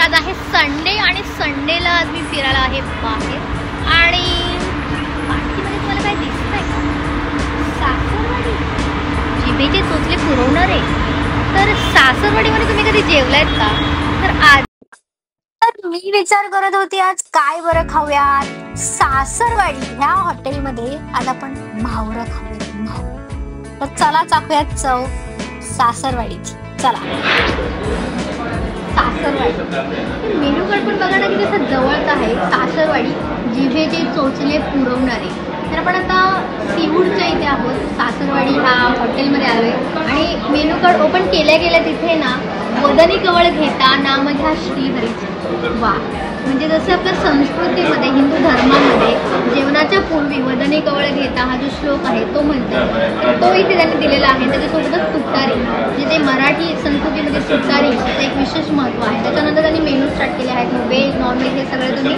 आज आहे संडे आणि संडेला आज मी फिरायला आहे बाहेर. आणि पाठीमध्ये तुम्हाला काय दिसतंय का? सासरवाडी जिभेचे चोचले पुरवणार आहे. तर सासरवाडीमध्ये तुम्ही कधी जेवलायत का? तर आज मी विचार करत होती आज काय बरं खाऊयात. सासरवाडी ह्या हॉटेलमध्ये आज आपण म्हावरं खाऊयात. तर चला चाखूयात चव सासरवाडीची. चला. सासरवाडी मेनू कार्ड पण बघा ना की कसं जवळच आहे. सासरवाडी जिभेचे चोचले पुरवणारे. तर आपण आता सीवूडच्या इथे आहोत. सासरवाडी ह्या हॉटेलमध्ये आलोय आणि मेनू कार्ड ओपन केल्या गेल्या तिथे ना वदनी कवळ घेता नाम घ्या श्रीहरीचे. वा, म्हणजे जसं आपल्या संस्कृतीमध्ये हिंदू धर्मामध्ये जेवणाच्या पूर्वी वदनी कवळ घेता हा जो श्लोक आहे तो म्हणतात. तर तो इथे त्यांनी दिलेला आहे. त्याच्यासोबतच तुतारी, म्हणजे ते मराठी संस्कृतीमध्ये तुतारीचं एक विशेष महत्त्व आहे. त्याच्यानंतर त्यांनी मेनू स्टार्ट केले आहेत. व्हेज नॉन व्हेज हे सगळं तुम्ही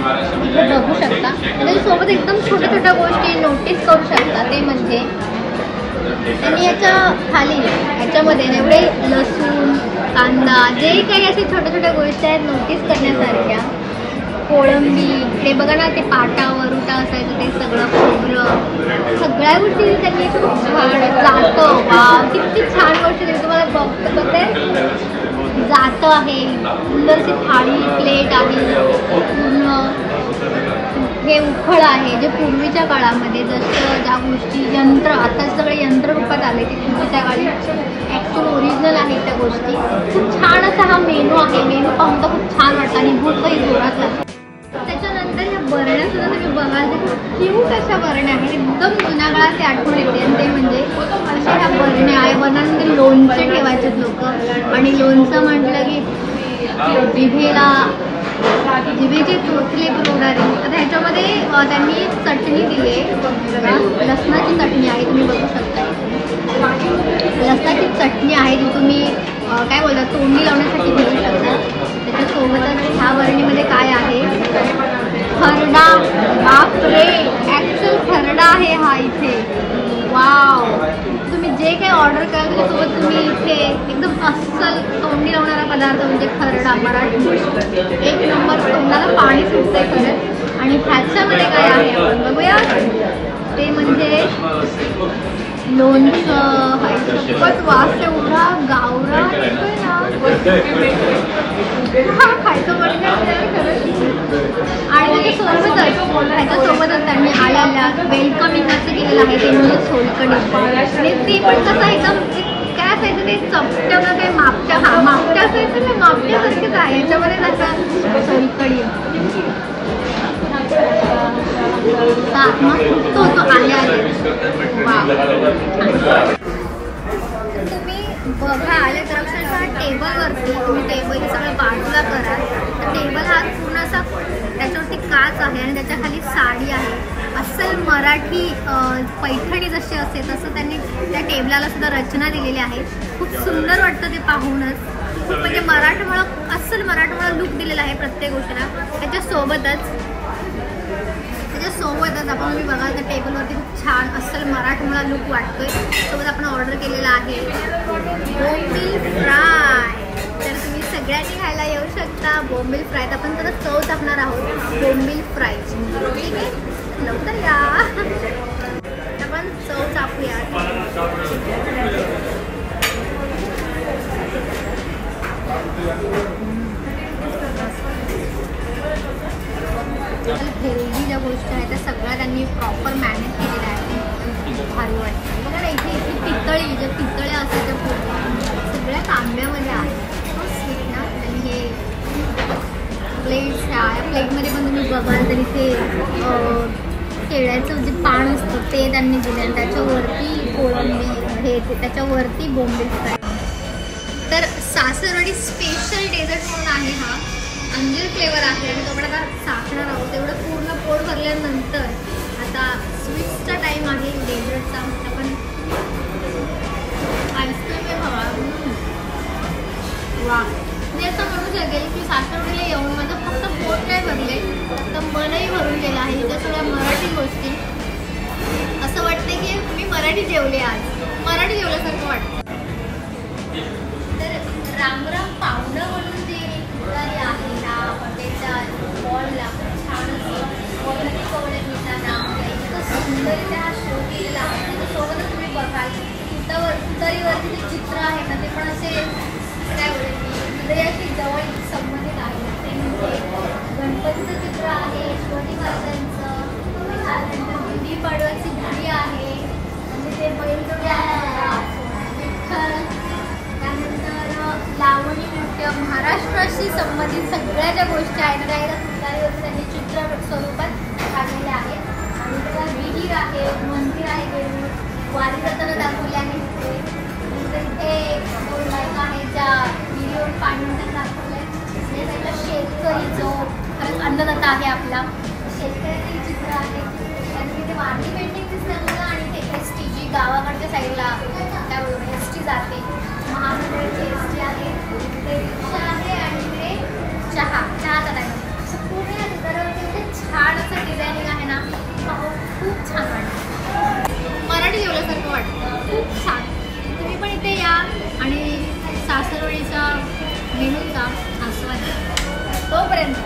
इथे बघू शकता. त्याच्यासोबत एकदम छोट्या छोट्या गोष्टी नोटीस करू शकता. ते म्हणजे आणि याच्या खाली ह्याच्यामध्ये एवढे लसूण कांदा जे काही असे छोट्या छोट्या गोष्टी आहेत नोटीस करण्यासारख्या. कोळंबी ते बघा ना, ते पाटा वरुटा असायचं ते सगळं खोबरं सगळ्या गोष्टी त्यांनी खूप छान जातं. वा, किती छान गोष्टी तुम्हाला बघते जातं आहे. सुंदरशी थाळी प्लेट आहे. पूर्ण हे उखळ आहे जे पूर्वीच्या काळामध्ये जसं ज्या गोष्टी यंत्र आता सगळे यंत्ररूपात आले ते पूर्वीच्या काळी ॲक्च्युअल ओरिजिनल आहेत त्या गोष्टी. खूप छान असा हा मेनू आहे. मेनू पाहून तर खूप छान वाटतं आणि भूकही जोरात लागतं. त्याच्यानंतर ह्या बरण्यासुद्धा तुम्ही बघाल ते खूप क्यूट अशा बरण्या आहेत. एकदम जुन्या काळात ते आठवण येते. आणि ते म्हणजे अशा ह्या बरण्या आहे. वरणामध्ये लोणचे ठेवायचे लोक. आणि लोणचं म्हटलं की जिभेचे चोचले पुरवणारे. तर ह्याच्यामध्ये त्यांनी चटणी दिली आहे. लसणाची चटणी आहे, तुम्ही बघू शकता. लसणाची चटणी आहे जी तुम्ही काय बोलता तोंडी लावण्यासाठी घेऊ शकता. त्याच्यासोबतच ह्या बरणीमध्ये काय आहे, खरडा. बापरे, ॲक्च्युअल खरडा आहे हा इथे. वाव, तुम्ही जे काही ऑर्डर कराल त्याच्यासोबत तुम्ही इथे एकदम अस्सल तोंडी लावणारा पदार्थ म्हणजे खरडा. मराठी एक नंबर, तोंडाला पाणी सुटतंय खरंच. आणि ह्याच्यामध्ये काय आहे आपण बघूया. ते म्हणजे लोणचं. खूपच वास एवढा गावरा येतोय ना, हा खायचं म्हणजे खरंच. आणि त्याच्यासोबतच त्यांनी आलेल्या वेलकमिंग असं केलेलं आहे ते म्हणजे सोलकढी. आणि ते पण कसं एकदम काय असायचं ते चपट्या काय मापट्या. हा, मापट्या असायचं ना, मापट्यासारखंच आहे. याच्यामध्ये असं सोलकढी तो आले. तुम्ही बघा आले तर अक्षरशः टेबलवरती तुम्ही टेबल सगळं बाजूला कराल तर टेबल हा पूर्ण असा त्याच्यावरती काच आहे आणि त्याच्या खाली साडी आहे. अस्सल मराठी पैठणी जशी असते तसं त्यांनी त्या टेबलाला सुद्धा रचना दिलेली आहे. खूप सुंदर वाटतं ते पाहूनच. खूप म्हणजे मराठमोळा अस्सल मराठमोळा लुक दिलेला आहे प्रत्येक गोष्टीला. त्याच्यासोबतच आपण तुम्ही बघाल तर टेबलवरती खूप छान अस्सल मराठमोळा लुक वाटतोय. सोबत आपण ऑर्डर केलेला आहे बोंबील फ्राय. तर तुम्ही सगळ्यांनी खायला येऊ शकता बोंबील फ्राय. आपण तर चव टाकणार आहोत बोंबील फ्राय. ठीक आहे, लवकर या. आपण चव टाकूया. हेल्दी ज्या गोष्टी आहेत त्या सगळ्या त्यांनी प्रॉपर मॅनेज केलेल्या आहेत. भारी वाटतं. बघा ना, इथे इथे पितळी ज्या पितळ्या असायच्या पूर्ण सगळ्या तांब्यामध्ये आहेत. स्वीट ना. आणि हे प्लेट्स ह्या प्लेटमध्ये पण तुम्ही बघाल तर इथे केळ्याचं जे पान असतं ते त्यांनी दिलं आणि त्याच्यावरती कोळंबी हे त्याच्यावरती बोंबील फ्राय. तर सासरवाडी स्पेशल डेझर्ट म्हणून आहे हा. अंजीर फ्लेवर आहे आणि तो आपण आता चाखणार आहोत. एवढं पूर्ण पोट भरल्यानंतर आता स्वीट्सचा टाईम आहे डेझर्टचा. आपण आईस्क्रीम हवा. वा, मी असं म्हणू शकेल की सासरवाडीला येऊन माझं फक्त पोट नाही भरले तर मनही भरून गेलं आहे. त्या सगळ्या मराठी गोष्टी असं वाटतं की मी मराठी जेवले आज. मराठी जेवल्यासारखं वाटतं. तर रामराम पाहुणं म्हणून जे आहे ना महाराष्ट्राशी संबंधित सगळ्या ज्या गोष्टी आहेत त्या एकदा तुतारीवरती त्यांनी चित्र स्वरूपात काढलेल्या आहेत. आणि त्याला विहीर आहे, मंदिर आहे, वारी जाताना दाखवले आहे. इथे दोन बायका आहेत ज्या विहिरीवर पाणी म्हणून दाखवले. त्याचा शेतकरी जो खरंच अन्नदाता आहे आपला, शेतकऱ्याचे चित्र आहे. आणि तिथे वारली पेंटिंग दिसते आपल्याला. आणि ते ST जी गावाकडच्या साईडला त्याबरोबर ST जाते, महामंडळाची ST आहे, इथे रिक्षा आहे आणि इकडे चहाचा टाईम. असं पूर्ण या चित्रावरती इथे छान असं डिझायनिंग आहे ना, खूप छान वाटतं. मराठी जेवल्यासारखं वाटतं, खूप छान. तुम्ही पण इथे या आणि सासरवडीचा मेनूचा आस्वाद घ्या. तोपर्यंत